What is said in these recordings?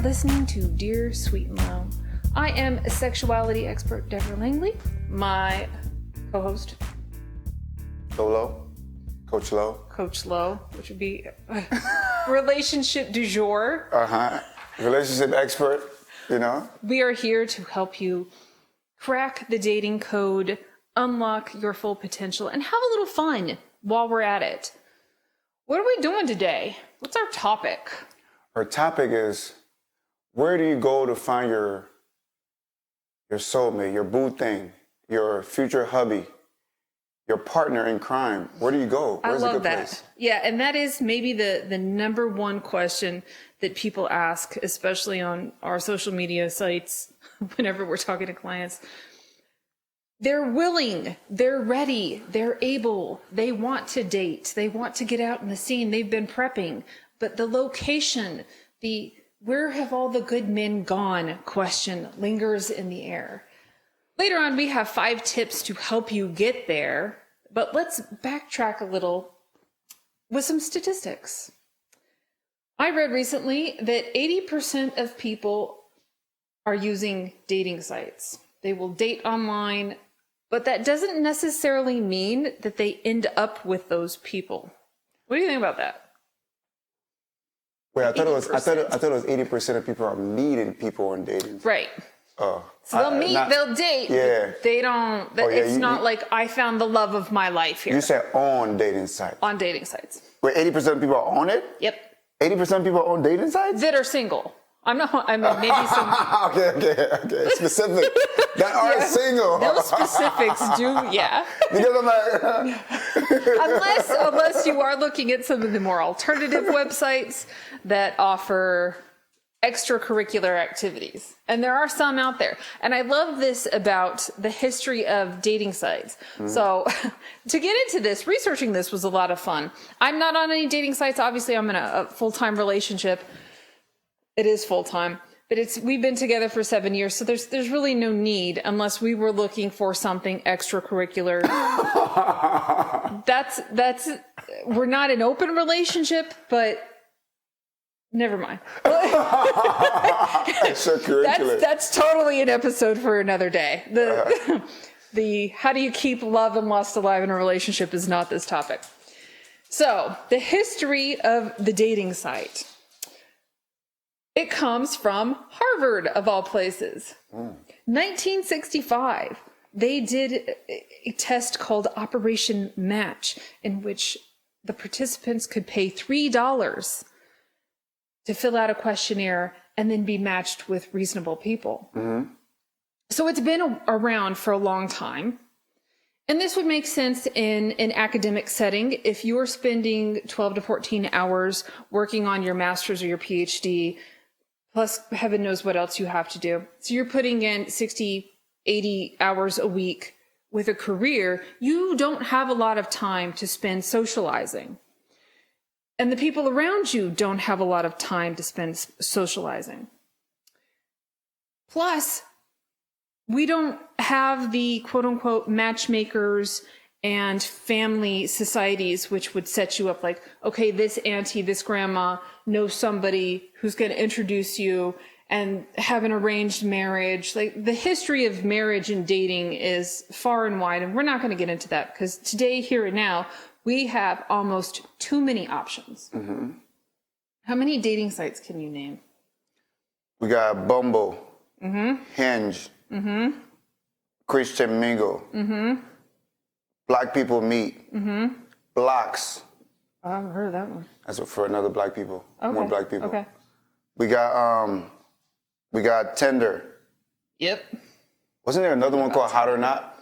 listening to Dear Sweet and Low. I am a sexuality expert, Devora Langley. My co-host, Coach Low. Coach Low, which would be relationship du jour. Relationship expert, you know. We are here to help you crack the dating code, unlock your full potential, and have a little fun while we're at it. What are we doing today? What's our topic? Our topic is, where do you go to find your soulmate, your boo thing, your future hubby, your partner in crime? Where do you go? Where's I love a good that. place? Yeah, and that is maybe the number one question that people ask, especially on our social media sites, whenever we're talking to clients. They're willing, they're ready, they're able, they want to date, they want to get out in the scene, they've been prepping, but the location, the where have all the good men gone question lingers in the air. Later on, we have 5 tips to help you get there, but let's backtrack a little with some statistics. I read recently that 80% of people are using dating sites. They will date online, but that doesn't necessarily mean that they end up with those people. What do you think about that? Wait, I thought it was 80% of people are meeting people on dating. Right. Oh. So they'll meet, they'll date. Yeah. They don't, it's not like I found the love of my life here. You said on dating sites. On dating sites. Wait, 80% of people are on it? Yep. 80% of people are on dating sites? That are single. I mean, maybe some. Okay. Specific. That are single. Those specifics do, yeah. Because I'm like, Unless you are looking at some of the more alternative websites that offer extracurricular activities. And there are some out there. And I love this about the history of dating sites. Mm-hmm. So to get into this, researching this was a lot of fun. I'm not on any dating sites. Obviously, I'm in a full-time relationship. It is full-time, but we've been together for 7 years. So there's really no need unless we were looking for something extracurricular. We're not an open relationship, but never mind. Extracurricular. That's totally an episode for another day. The how do you keep love and lust alive in a relationship is not this topic. So the history of the dating site. It comes from Harvard, of all places. 1965, they did a test called Operation Match, in which the participants could pay $3 to fill out a questionnaire and then be matched with reasonable people. Mm-hmm. So it's been around for a long time. And this would make sense in an academic setting. If you're spending 12 to 14 hours working on your master's or your PhD, plus heaven knows what else you have to do. So you're putting in 60, 80 hours a week with a career. You don't have a lot of time to spend socializing. And the people around you don't have a lot of time to spend socializing. Plus, we don't have the quote unquote matchmakers and family societies, which would set you up like, okay, this auntie, this grandma knows somebody who's going to introduce you and have an arranged marriage. Like the history of marriage and dating is far and wide, and we're not going to get into that because today, here and now, we have almost too many options. Mm-hmm. How many dating sites can you name? We got Bumble, Hinge, Christian Mingle, Black People Meet, Blocks. I haven't heard of that one. That's for another black people. Okay. More black people. Okay. We got Tinder. Yep. Wasn't there another one called Hot or Not?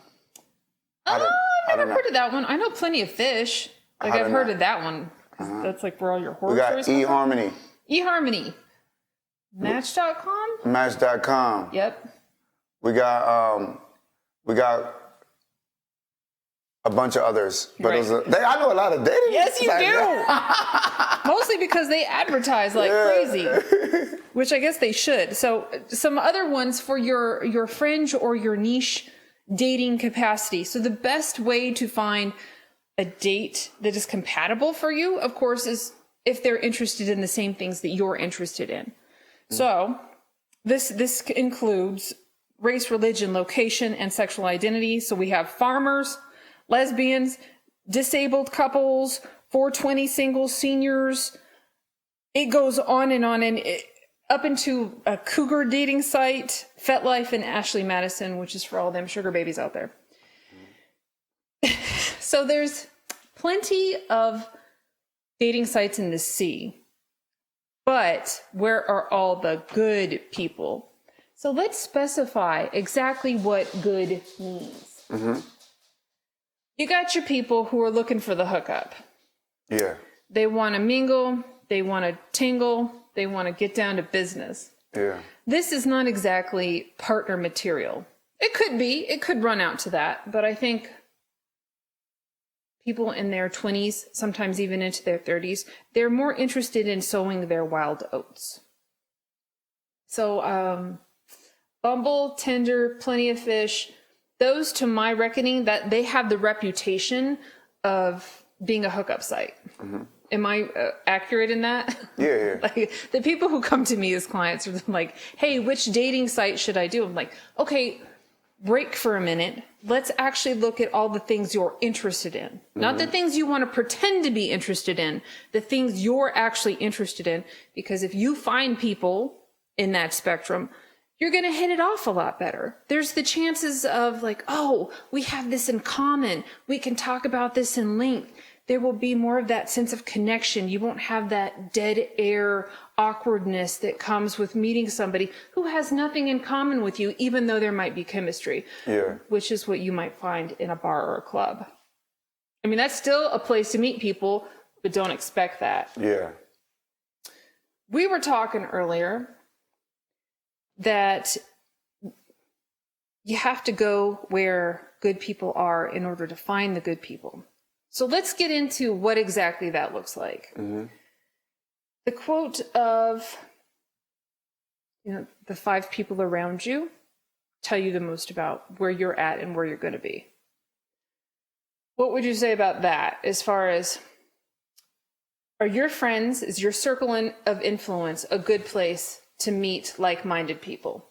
I've never heard of that one. I know Plenty of Fish. Like I've heard of that one. That's like where all your horror stories We got eHarmony. eHarmony. Match.com? Match.com. Yep. We got a bunch of others. But Right. I know a lot of dating. Yes, you do. Mostly because they advertise like crazy, which I guess they should. So some other ones for your fringe or your niche dating capacity. So the best way to find a date that is compatible for you, of course, is if they're interested in the same things that you're interested in. So this includes race, religion, location, and sexual identity. So we have farmers, lesbians, disabled couples, 420 singles, seniors. It goes on, and up into a cougar dating site, FetLife and Ashley Madison, which is for all them sugar babies out there. So there's plenty of dating sites in the sea, but where are all the good people? So let's specify exactly what good means. Mm-hmm. You got your people who are looking for the hookup. Yeah. They want to mingle, they want to tingle, they want to get down to business. Yeah. This is not exactly partner material. It could be, it could run out to that, but I think people in their 20s, sometimes even into their 30s, they're more interested in sowing their wild oats. So, Bumble, Tinder, Plenty of Fish, those, to my reckoning, that they have the reputation of being a hookup site. Mm-hmm. Am I accurate in that? Yeah. Like, the people who come to me as clients are like, hey, which dating site should I do? I'm like, okay, break for a minute. Let's actually look at all the things you're interested in. Mm-hmm. Not the things you want to pretend to be interested in, the things you're actually interested in. Because if you find people in that spectrum, you're going to hit it off a lot better. There's the chances of like, oh, we have this in common. We can talk about this in length. There will be more of that sense of connection. You won't have that dead air awkwardness that comes with meeting somebody who has nothing in common with you, even though there might be chemistry, which is what you might find in a bar or a club. I mean, that's still a place to meet people, but don't expect that. Yeah. We were talking earlier that you have to go where good people are in order to find the good people. So let's get into what exactly that looks like. Mm-hmm. The quote of, the 5 people around you tell you the most about where you're at and where you're going to be. What would you say about that as far as, are your friends, is your circle of influence a good place to meet like-minded people?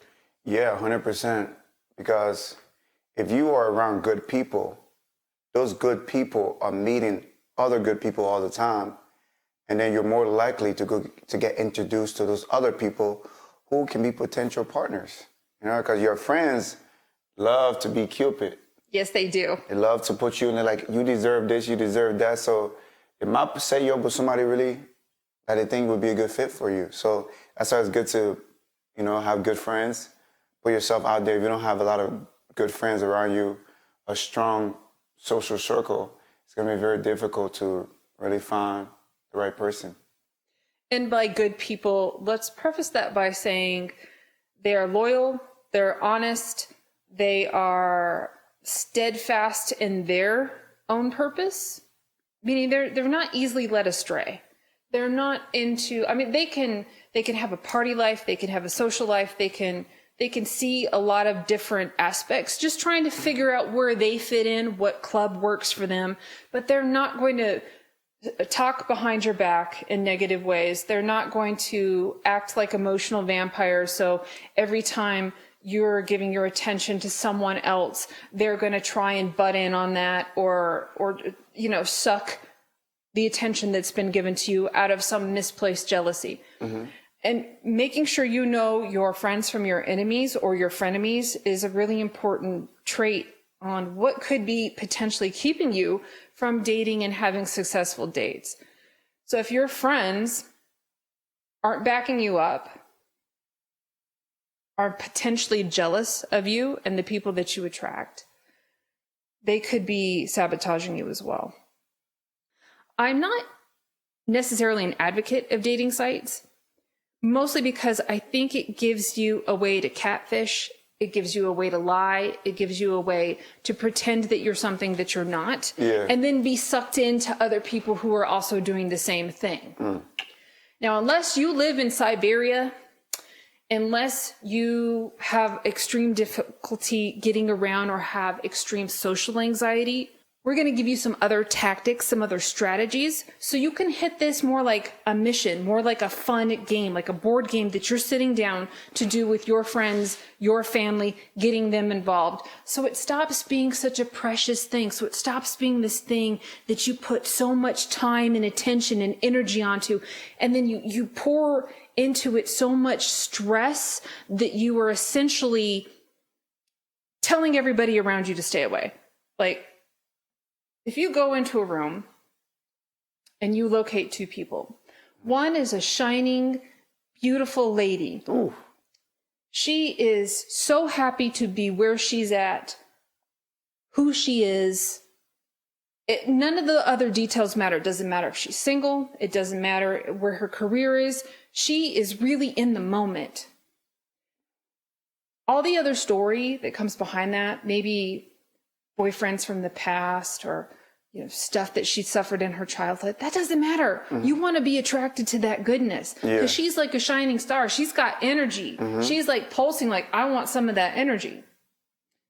Yeah, 100%. Because if you are around good people, those good people are meeting other good people all the time. And then you're more likely to get introduced to those other people who can be potential partners. Because your friends love to be Cupid. Yes, they do. They love to put you in there like, you deserve this, you deserve that. So it might set you up with somebody really that they think would be a good fit for you. So that's why it's good to, have good friends. Put yourself out there. If you don't have a lot of good friends around you, a strong social circle, it's going to be very difficult to really find the right person. And by good people, let's preface that by saying they are loyal, they're honest, they are steadfast in their own purpose, meaning they're not easily led astray. They're not into, they can have a party life, they can have a social life, they can see a lot of different aspects, just trying to figure out where they fit in, what club works for them, but they're not going to talk behind your back in negative ways. They're not going to act like emotional vampires. So every time you're giving your attention to someone else, they're going to try and butt in on that or suck the attention that's been given to you out of some misplaced jealousy. Mm-hmm. And making sure you know your friends from your enemies or your frenemies is a really important trait on what could be potentially keeping you from dating and having successful dates. So if your friends aren't backing you up, are potentially jealous of you and the people that you attract, they could be sabotaging you as well. I'm not necessarily an advocate of dating sites, mostly because I think it gives you a way to catfish. It gives you a way to lie. It gives you a way to pretend that you're something that you're not, and then be sucked into other people who are also doing the same thing. Mm. Now, unless you live in Siberia, unless you have extreme difficulty getting around or have extreme social anxiety, We're going to give you some other tactics, some other strategies, so you can hit this more like a mission, more like a fun game, like a board game that you're sitting down to do with your friends, your family, getting them involved. So it stops being such a precious thing. So it stops being this thing that you put so much time and attention and energy onto, and then you pour into it so much stress that you are essentially telling everybody around you to stay away. Like, if you go into a room and you locate two people, one is a shining, beautiful lady. Ooh. She is so happy to be where she's at, who she is. None of the other details matter. It doesn't matter if she's single. It doesn't matter where her career is. She is really in the moment. All the other story that comes behind that, maybe boyfriends from the past or stuff that she suffered in her childhood, that doesn't matter. Mm-hmm. You want to be attracted to that goodness because she's like a shining star. She's got energy. Mm-hmm. She's like pulsing, like, I want some of that energy.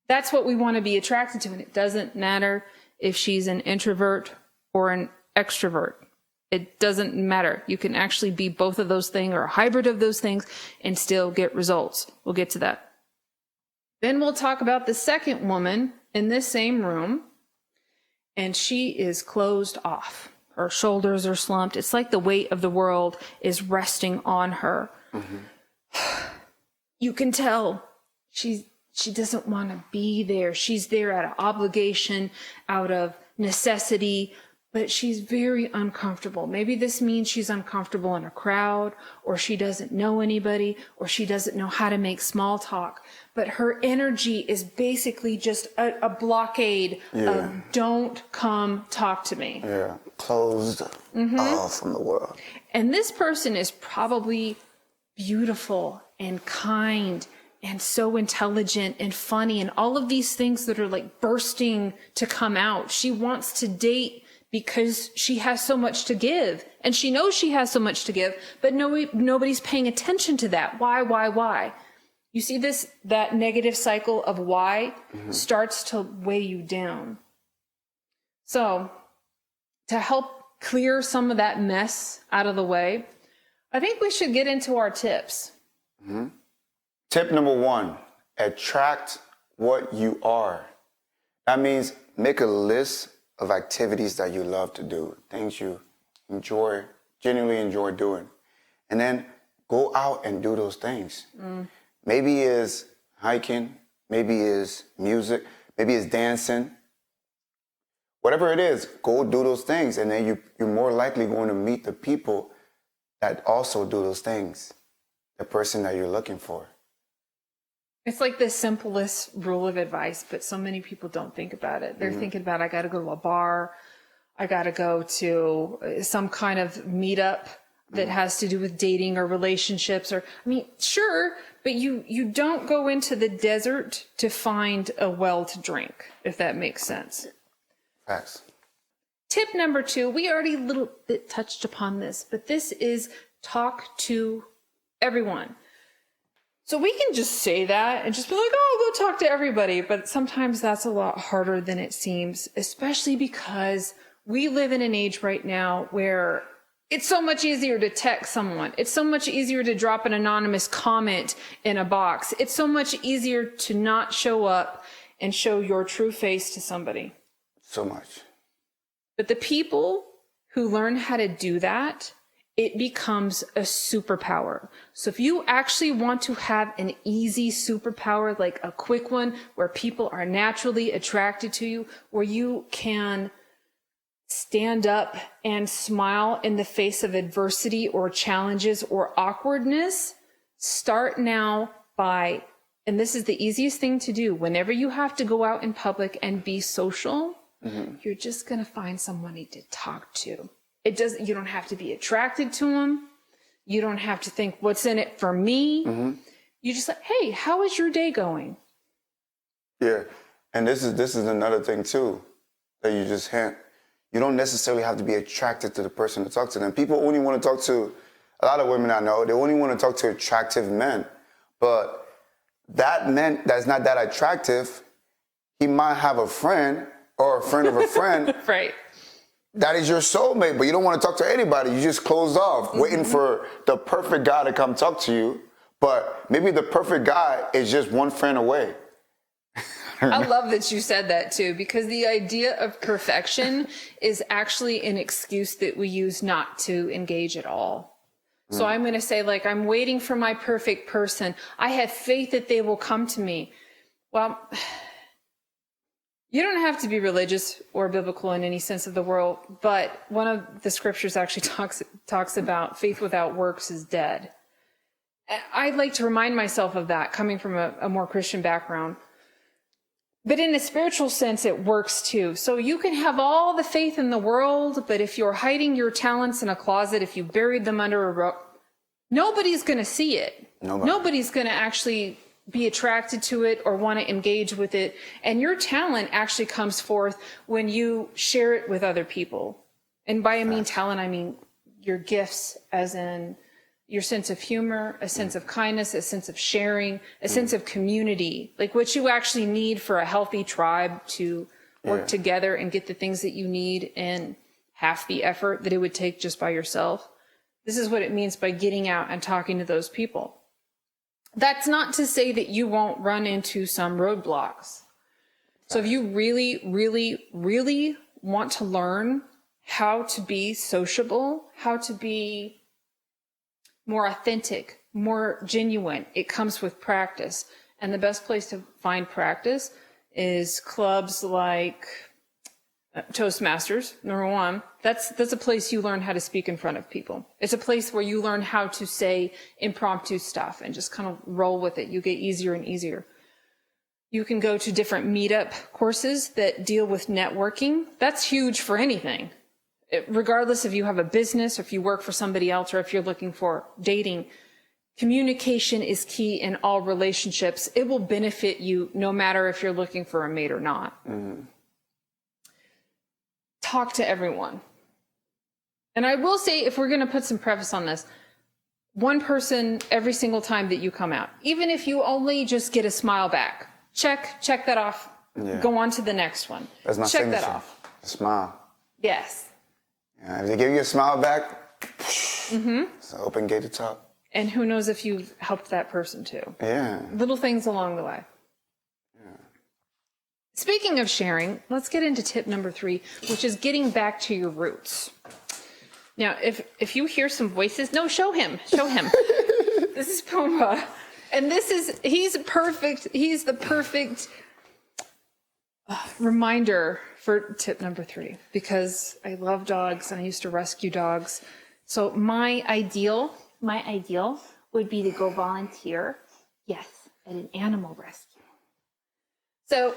That's what we want to be attracted to. And it doesn't matter if she's an introvert or an extrovert. It doesn't matter. You can actually be both of those things or a hybrid of those things and still get results. We'll get to that. Then we'll talk about the second woman in this same room, and she is closed off. Her shoulders are slumped. It's like the weight of the world is resting on her. Mm-hmm. You can tell she doesn't want to be there. She's there out of obligation, out of necessity, but she's very uncomfortable. Maybe this means she's uncomfortable in a crowd, or she doesn't know anybody, or she doesn't know how to make small talk. But her energy is basically just a blockade of don't come talk to me. Yeah, closed off from the world. And this person is probably beautiful and kind and so intelligent and funny and all of these things that are like bursting to come out. She wants to date because she has so much to give, and she knows she has so much to give, but nobody's paying attention to that. Why? You see that negative cycle of why starts to weigh you down. So to help clear some of that mess out of the way, I think we should get into our tips. Mm-hmm. Tip number 1, attract what you are. That means make a list of activities that you love to do, things you genuinely enjoy doing. And then go out and do those things. Maybe it's hiking, maybe it's music, maybe it's dancing. Whatever it is, go do those things. And then you're more likely going to meet the people that also do those things, the person that you're looking for. It's like the simplest rule of advice, but so many people don't think about it. They're thinking about, I got to go to a bar. I got to go to some kind of meetup that has to do with dating or relationships sure, but you don't go into the desert to find a well to drink, if that makes sense. Facts. Tip number 2, we already a little bit touched upon this, but this is talk to everyone. So we can just say that and just be like, oh, go talk to everybody. But sometimes that's a lot harder than it seems, especially because we live in an age right now where it's so much easier to text someone. It's so much easier to drop an anonymous comment in a box. It's so much easier to not show up and show your true face to somebody. So much. But the people who learn how to do that, it becomes a superpower. So if you actually want to have an easy superpower, like a quick one where people are naturally attracted to you, where you can stand up and smile in the face of adversity or challenges or awkwardness, start now by, and this is the easiest thing to do, whenever you have to go out in public and be social, you're just going to find somebody to talk to. You don't have to be attracted to them. You don't have to think, what's in it for me? You just like, hey, how is your day going? Yeah. And this is another thing too, that you just hint. You don't necessarily have to be attracted to the person to talk to them. People only want to talk to, a lot of women I know, they only want to talk to attractive men. But that man that's not that attractive, he might have a friend or a friend of a friend, Right. that is your soulmate, but you don't want to talk to anybody. You just closed off, waiting for the perfect guy to come talk to you. But maybe the perfect guy is just one friend away. I love that you said that too, because the idea of perfection is actually an excuse that we use not to engage at all. So I'm going to say, like, I'm waiting for my perfect person. I have faith that they will come to me. Well, you don't have to be religious or biblical in any sense of the world, but one of the scriptures actually talks about faith without works is dead. I'd like to remind myself of that, coming from a more Christian background. But in a spiritual sense, it works too. So you can have all the faith in the world, but if you're hiding your talents in a closet, if you buried them under a rock, nobody's going to see it. Nobody's going to actually be attracted to it or want to engage with it. And your talent actually comes forth when you share it with other people. And by I mean talent, I mean your gifts, as in your sense of humor, a sense of kindness, a sense of sharing, a sense of community, like what you actually need for a healthy tribe to work together and get the things that you need in half the effort that it would take just by yourself. This is what it means by getting out and talking to those people. That's not to say that you won't run into some roadblocks. So if you really, really, really want to learn how to be sociable, how to be more authentic, more genuine, it comes with practice. And the best place to find practice is clubs like Toastmasters, number one. That's a place you learn how to speak in front of people. It's a place where you learn how to say impromptu stuff and just kind of roll with it. You get easier and easier. You can go to different meetup courses that deal with networking. That's huge for anything. Regardless if you have a business, or if you work for somebody else, or if you're looking for dating, communication is key in all relationships. It will benefit you no matter if you're looking for a mate or not. Talk to everyone. And I will say, if we're going to put some preface on this, one person every single time that you come out, even if you only just get a smile back, check that off. Go on to the next one. That's my check signature. that off. A smile. Yes. If they give you a smile back, it's an open gate to talk. And who knows if you've helped that person too. Yeah. Little things along the way. Speaking of sharing, let's get into tip number 3, which is getting back to your roots. Now, if you hear some voices, no, show him. This is Puma. And he's perfect. He's the perfect reminder for tip number 3, because I love dogs and I used to rescue dogs. So my ideal would be to go volunteer, at an animal rescue. So,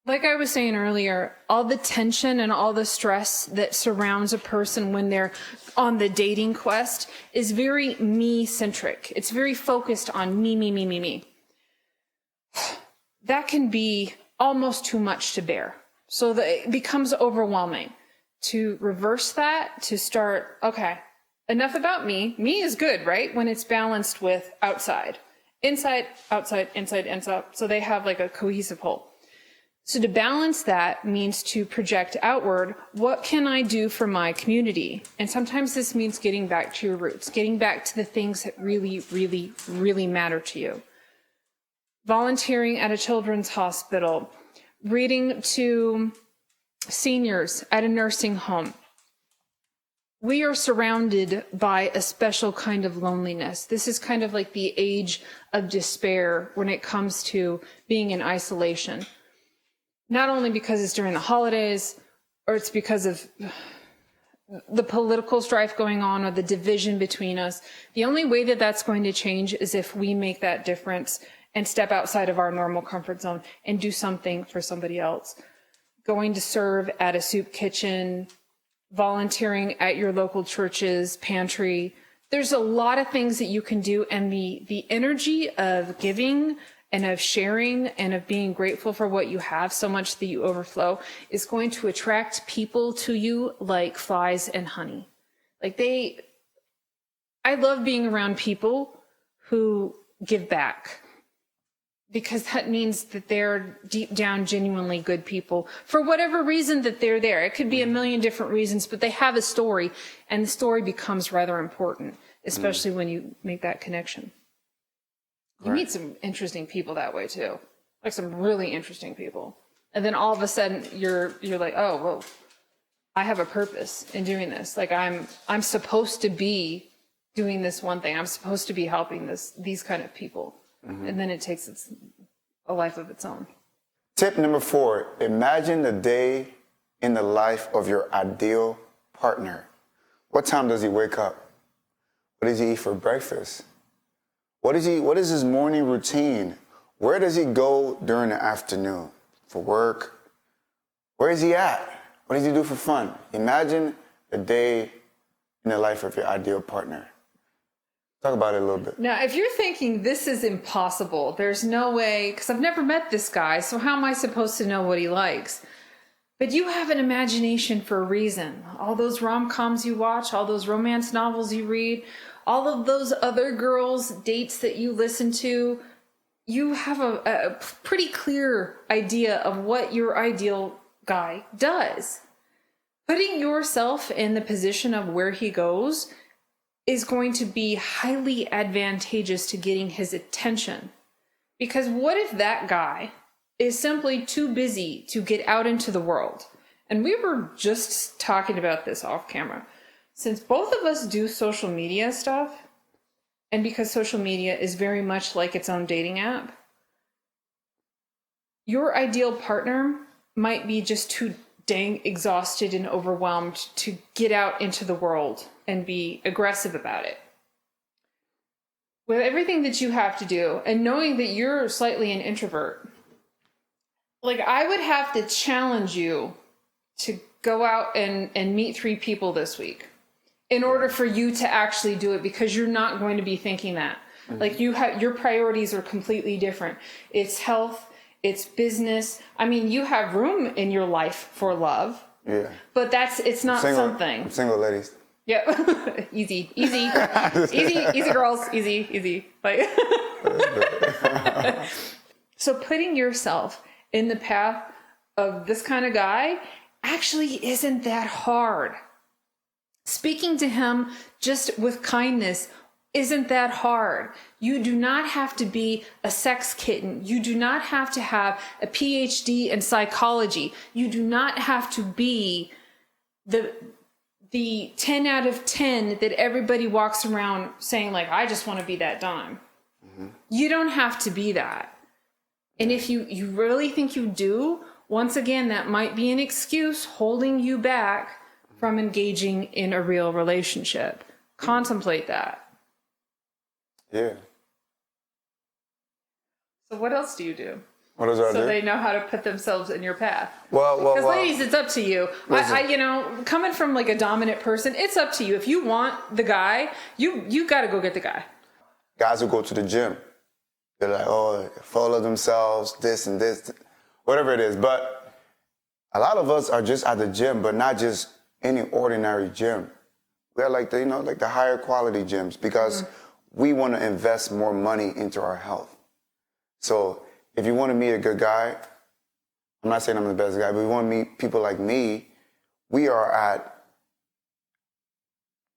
like I was saying earlier, all the tension and all the stress that surrounds a person when they're on the dating quest is very me-centric. It's very focused on me. That can be almost too much to bear. So it becomes overwhelming. To reverse that, to start, okay, enough about me. Me is good, right? When it's balanced with outside. Inside, outside, inside, inside. So they have like a cohesive whole. So to balance that means to project outward. What can I do for my community? And sometimes this means getting back to your roots, getting back to the things that really, really, really matter to you. Volunteering at a children's hospital, reading to seniors at a nursing home. We are surrounded by a special kind of loneliness. This is kind of like the age of despair when it comes to being in isolation. Not only because it's during the holidays, or it's because of the political strife going on or the division between us. The only way that that's going to change is if we make that difference and step outside of our normal comfort zone and do something for somebody else. Going to serve at a soup kitchen, volunteering at your local church's pantry. There's a lot of things that you can do, and the energy of giving and of sharing and of being grateful for what you have so much that you overflow is going to attract people to you like flies and honey. I love being around people who give back. because that means that they're deep down genuinely good people for whatever reason that they're there. It could be a million different reasons, but they have a story, and the story becomes rather important, especially when you make that connection. You meet some interesting people that way too, like some really interesting people. And then all of a sudden you're like, oh, well, I have a purpose in doing this. Like I'm supposed to be doing this one thing. I'm supposed to be helping these kind of people. And then it takes a life of its own. Tip number 4, imagine the day in the life of your ideal partner. What time does he wake up? What does he eat for breakfast? What is his morning routine? Where does he go during the afternoon? For work? Where is he at? What does he do for fun? Imagine the day in the life of your ideal partner. Talk about it a little bit. Now, if you're thinking this is impossible, there's no way, because I've never met this guy, so how am I supposed to know what he likes? But you have an imagination for a reason. All those rom-coms you watch, all those romance novels you read, all of those other girls' dates that you listen to, you have a pretty clear idea of what your ideal guy does. Putting yourself in the position of where he goes is going to be highly advantageous to getting his attention. Because what if that guy is simply too busy to get out into the world? And we were just talking about this off camera. Since both of us do social media stuff, and because social media is very much like its own dating app, your ideal partner might be just too dang exhausted and overwhelmed to get out into the world and be aggressive about it. With everything that you have to do, and knowing that you're slightly an introvert, like I would have to challenge you to go out and meet 3 people this week in order for you to actually do it, because you're not going to be thinking that. Like your priorities are completely different. It's health, it's business. I mean, you have room in your life for love. Yeah. But it's not something. I'm single, ladies. Yeah. easy girls, easy. Like So putting yourself in the path of this kind of guy actually isn't that hard. Speaking to him just with kindness isn't that hard. You do not have to be a sex kitten. You do not have to have a PhD in psychology. You do not have to be the 10 out of 10 that everybody walks around saying, like, I just want to be that dime. You don't have to be that. And if you really think you do, once again, that might be an excuse holding you back from engaging in a real relationship. Contemplate that. Yeah. So what else do you do? What does I do? So they know how to put themselves in your path. Well. Because ladies, it's up to you. Coming from like a dominant person, it's up to you. If you want the guy, you got to go get the guy. Guys who go to the gym, they're like, oh, full of themselves, this and this, whatever it is. But a lot of us are just at the gym, but not just any ordinary gym. We're like the higher quality gyms, because we want to invest more money into our health. So if you want to meet a good guy, I'm not saying I'm the best guy, but if you want to meet people like me, we are at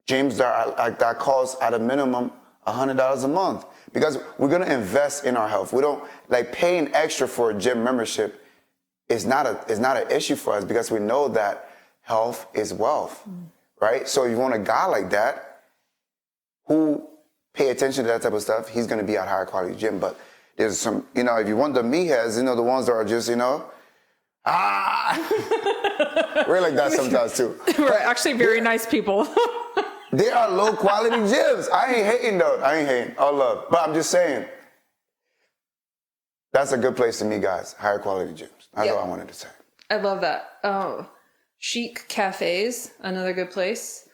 gyms that cost at a minimum $100 a month, because we're going to invest in our health. We don't like paying extra for a gym membership is not an issue for us, because we know that health is wealth, right? So if you want a guy like that who pay attention to that type of stuff, he's going to be at higher quality gym. But there's some, if you want the meatheads, the ones that are just, we're like that sometimes too. We're actually very nice people. They are low quality gyms. I ain't hating though. I ain't hating. All love. But I'm just saying, that's a good place to meet guys. Higher quality gyms. That's all I wanted to say. I love that. Oh, chic cafes, another good place.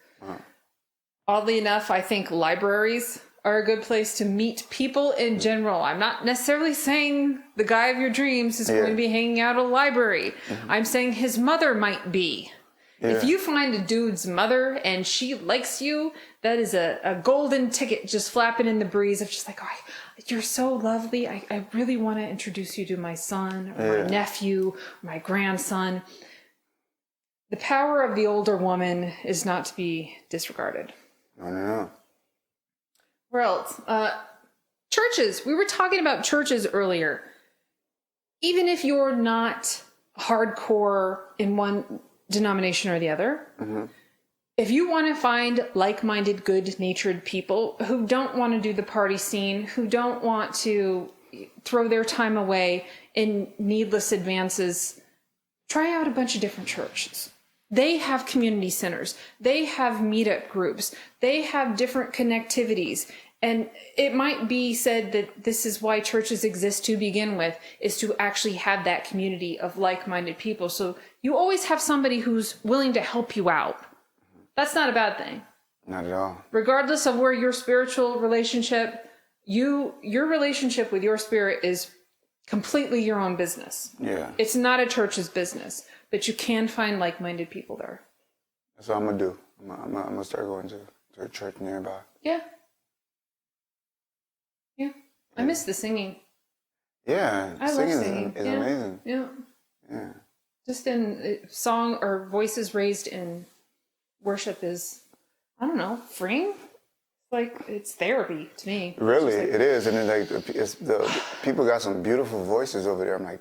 Oddly enough, I think libraries are a good place to meet people in general. I'm not necessarily saying the guy of your dreams is going to be hanging out at a library. I'm saying his mother might be. If you find a dude's mother and she likes you, that is a golden ticket just flapping in the breeze of just like, oh, you're so lovely. I really want to introduce you to my son or my nephew, or my grandson. The power of the older woman is not to be disregarded. No. Where else? Churches. We were talking about churches earlier. Even if you're not hardcore in one denomination or the other, if you want to find like-minded, good-natured people who don't want to do the party scene, who don't want to throw their time away in needless advances, try out a bunch of different churches. They have community centers. They have meetup groups. They have different connectivities. And it might be said that this is why churches exist to begin with, is to actually have that community of like-minded people. So you always have somebody who's willing to help you out. That's not a bad thing. Not at all. Regardless of where your spiritual relationship, your relationship with your spirit is completely your own business. Yeah. It's not a church's business, but you can find like-minded people there. That's what I'm going to do. I'm going to start going to a church nearby. Yeah. I miss the singing. Yeah. I love singing. Is amazing. Yeah. Just in song or voices raised in worship is, I don't know, freeing. Like, it's therapy to me. Really, like, it is, and then the people got some beautiful voices over there. I'm like,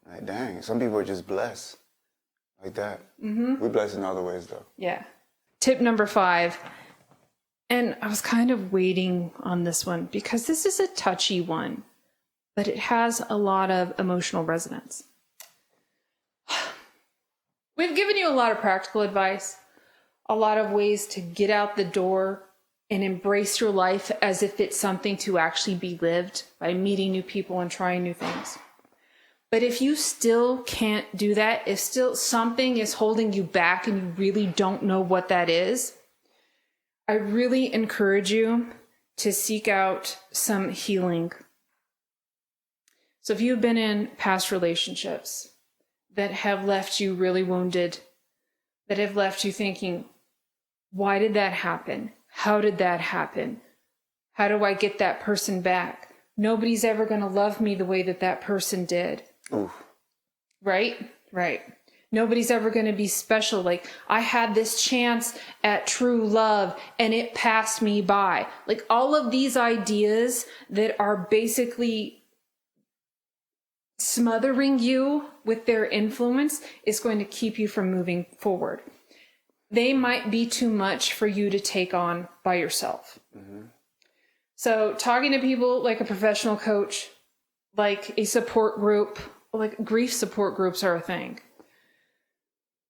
like, dang, some people are just blessed like that. We're blessed in other ways, though. Yeah. Tip number 5, and I was kind of waiting on this one because this is a touchy one, but it has a lot of emotional resonance. We've given you a lot of practical advice, a lot of ways to get out the door and embrace your life as if it's something to actually be lived by meeting new people and trying new things. But if you still can't do that, if still something is holding you back and you really don't know what that is, I really encourage you to seek out some healing. So if you've been in past relationships that have left you really wounded, that have left you thinking, why did that happen? How did that happen? How do I get that person back? Nobody's ever going to love me the way that person did. Oof. Right? Nobody's ever going to be special. Like, I had this chance at true love and it passed me by. Like, all of these ideas that are basically smothering you with their influence is going to keep you from moving forward. They might be too much for you to take on by yourself. So talking to people like a professional coach, like a support group, like grief support groups are a thing.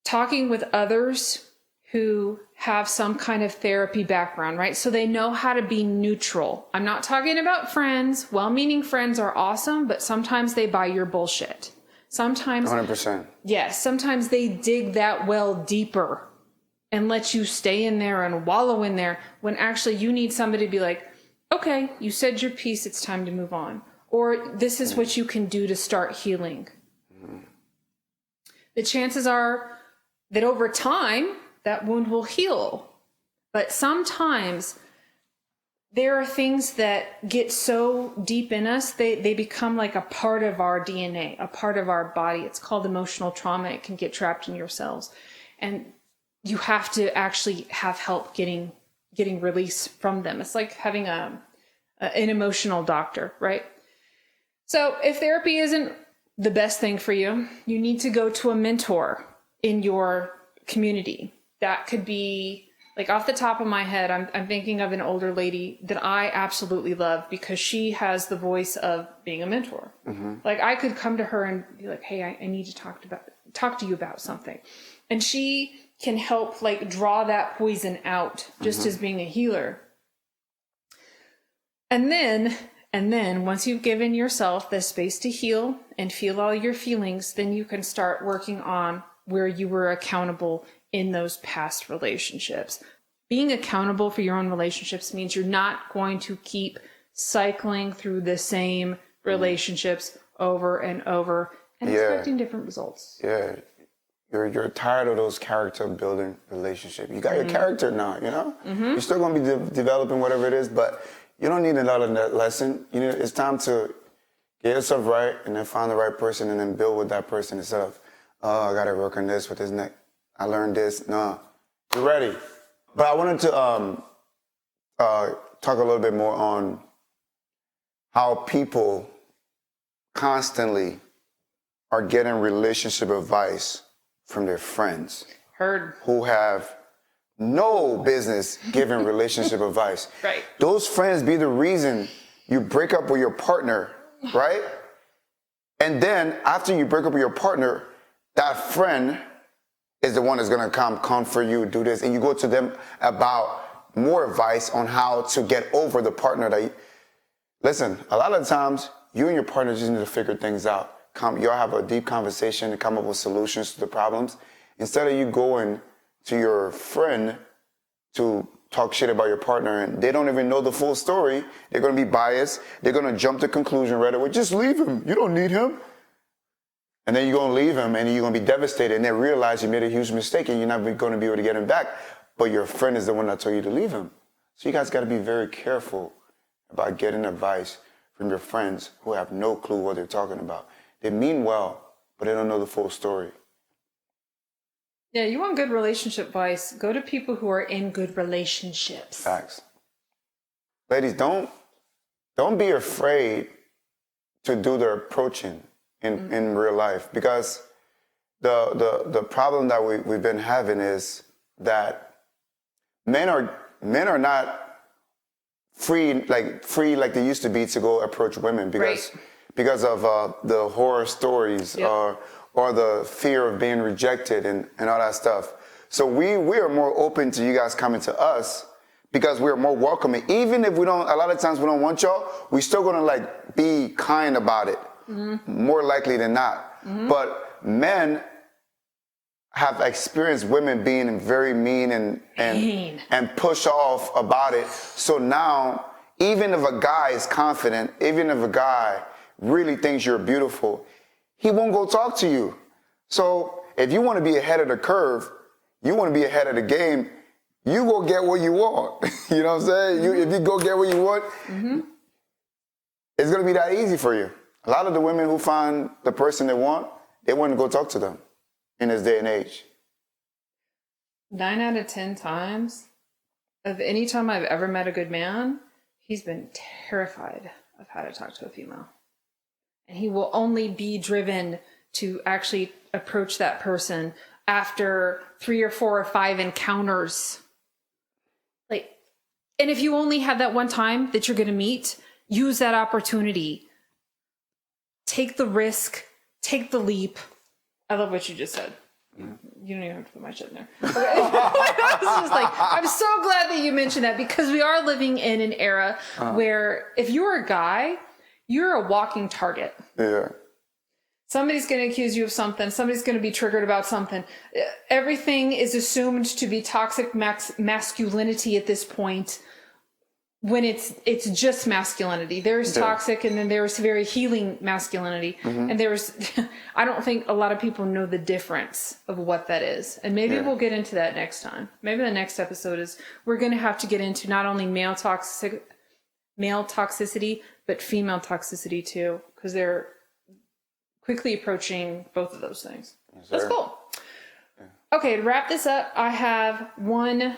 Talking with others who have some kind of therapy background, right? So they know how to be neutral. I'm not talking about friends. Well-meaning friends are awesome, but sometimes they buy your bullshit. Sometimes, 100%. yes, sometimes they dig that well deeper and let you stay in there and wallow in there when actually you need somebody to be like, okay, you said your piece, it's time to move on. Or this is what you can do to start healing. The chances are that over time, that wound will heal. But sometimes there are things that get so deep in us, they become like a part of our DNA, a part of our body. It's called emotional trauma. It can get trapped in your cells. And you have to actually have help getting release from them. It's like having an emotional doctor, right? So if therapy isn't the best thing for you, you need to go to a mentor in your community. That could be, like, off the top of my head, I'm thinking of an older lady that I absolutely love because she has the voice of being a mentor. Like, I could come to her and be like, hey, I need to talk to you about something. And she can help, like, draw that poison out just as being a healer. And then once you've given yourself the space to heal and feel all your feelings, then you can start working on where you were accountable in those past relationships. Being accountable for your own relationships means you're not going to keep cycling through the same relationships over and over and expecting different results. Yeah. You're tired of those character building relationships. You got your character now, you know? You're still going to be developing whatever it is, but You don't need a lot of that lesson. You know, it's time to get yourself right and then find the right person and then build with that person instead of, oh, I got to work on this with this neck. I learned this. No, you're ready. But I wanted to talk a little bit more on how people constantly are getting relationship advice from their friends. Heard. Who have no business giving relationship advice. Right. Those friends be the reason you break up with your partner, right? And then after you break up with your partner, that friend is the one that's gonna come comfort you, do this, and you go to them about more advice on how to get over the partner that you... Listen, a lot of times, you and your partner just need to figure things out. Y'all have a deep conversation and come up with solutions to the problems. Instead of you going to your friend to talk shit about your partner and they don't even know the full story, they're going to be biased. They're going to jump to conclusion right away. Just leave him. You don't need him. And then you're going to leave him and you're going to be devastated and then realize you made a huge mistake and you're not going to be able to get him back. But your friend is the one that told you to leave him. So you guys got to be very careful about getting advice from your friends who have no clue what they're talking about. They mean well, but they don't know the full story. Yeah, you want good relationship advice, go to people who are in good relationships. Facts. Ladies, don't be afraid to do the approaching in real life, because the problem that we've been having is that men are not free like they used to be to go approach women because of the horror stories. Yep. Or the fear of being rejected and all that stuff. So we are more open to you guys coming to us because we're more welcoming. Even if a lot of times we don't want y'all, we still gonna like be kind about it. Mm-hmm. More likely than not. Mm-hmm. But men have experienced women being very mean and push off about it. So now, even if a guy is confident, even if a guy really thinks you're beautiful, he won't go talk to you. So if you want to be ahead of the curve, you want to be ahead of the game, you go get what you want. You know what I'm saying? If you go get what you want, it's going to be that easy for you. A lot of the women who find the person they want to go talk to them in this day and age. 9 out of 10 times of any time I've ever met a good man, he's been terrified of how to talk to a female. And he will only be driven to actually approach that person after 3 or 4 or 5 encounters. And if you only have that one time that you're going to meet, use that opportunity. Take the risk, take the leap. I love what you just said. You don't even have to put my shit in there. Okay. I'm so glad that you mentioned that, because we are living in an era where if you're a guy, you're a walking target. Yeah. Somebody's going to accuse you of something. Somebody's going to be triggered about something. Everything is assumed to be toxic masculinity at this point, when it's just masculinity. There's toxic, and then there's very healing masculinity. Mm-hmm. And I don't think a lot of people know the difference of what that is. And maybe we'll get into that next time. Maybe the next episode we're going to have to get into not only male toxicity, but female toxicity too, because they're quickly approaching both of those things. Yes, that's cool. Yeah. Okay, to wrap this up, I have one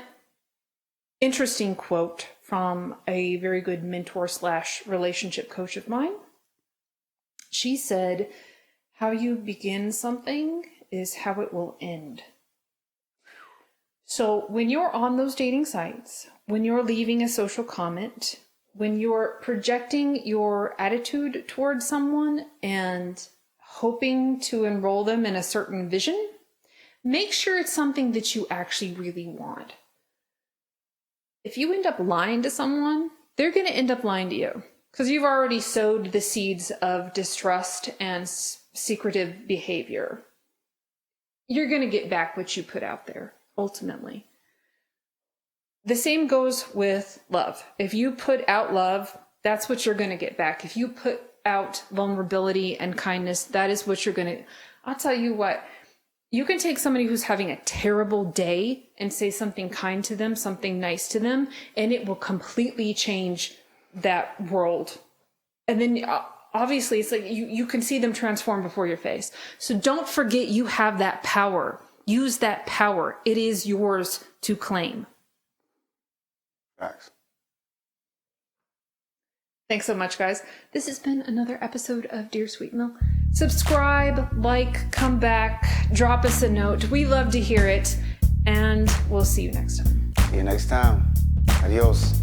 interesting quote from a very good mentor / relationship coach of mine. She said, "How you begin something is how it will end." So when you're on those dating sites, when you're leaving a social comment, when you're projecting your attitude towards someone and hoping to enroll them in a certain vision, make sure it's something that you actually really want. If you end up lying to someone, they're going to end up lying to you, because you've already sowed the seeds of distrust and secretive behavior. You're going to get back what you put out there, ultimately. The same goes with love. If you put out love, that's what you're going to get back. If you put out vulnerability and kindness, that is what you're going to... I'll tell you what, you can take somebody who's having a terrible day and say something kind to them, something nice to them, and it will completely change that world. And then obviously it's like you can see them transform before your face. So don't forget you have that power. Use that power. It is yours to claim. Facts. Thanks so much, guys. This has been another episode of Dear Sweet Milk. Subscribe, like, come back, drop us a note. We love to hear it. And we'll see you next time. See you next time. Adios.